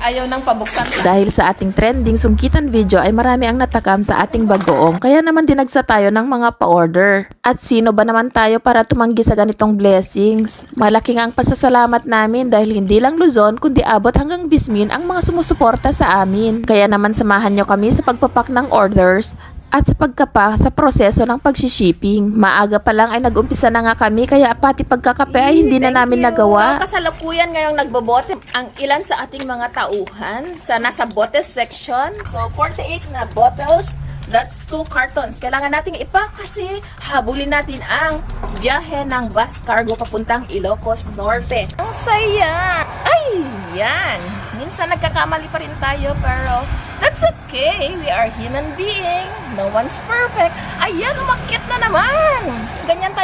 Ayaw nang pabuksan. Dahil sa ating trending sungkitan video ay marami ang natakam sa ating bagoong, kaya naman dinagsa tayo ng mga pa-order. At sino ba naman tayo para tumanggi sa ganitong blessings? Malaking ang pasasalamat namin dahil hindi lang Luzon kundi abot hanggang Vismin ang mga sumusuporta sa amin. Kaya naman samahan nyo kami sa pagpapak ng orders at sa pagkapa sa proseso ng pagsishipping. Maaga pa lang ay nag-umpisa na nga kami kaya pati pagkakape ay hindi na namin nagawa. Kasalukuyan ngayong nagbobote ang ilan sa ating mga tauhan sa nasa bote section. So 48 na bottles. That's 2 cartons. Kailangan nating ipak kasi habulin natin ang biyahe ng bus cargo papuntang Ilocos Norte. Ang saya! Ay, yan! Minsan nagkakamali pa rin tayo pero that's okay. We are human being. No one's perfect. Ayan, umakyat na naman! Ganyan tayo.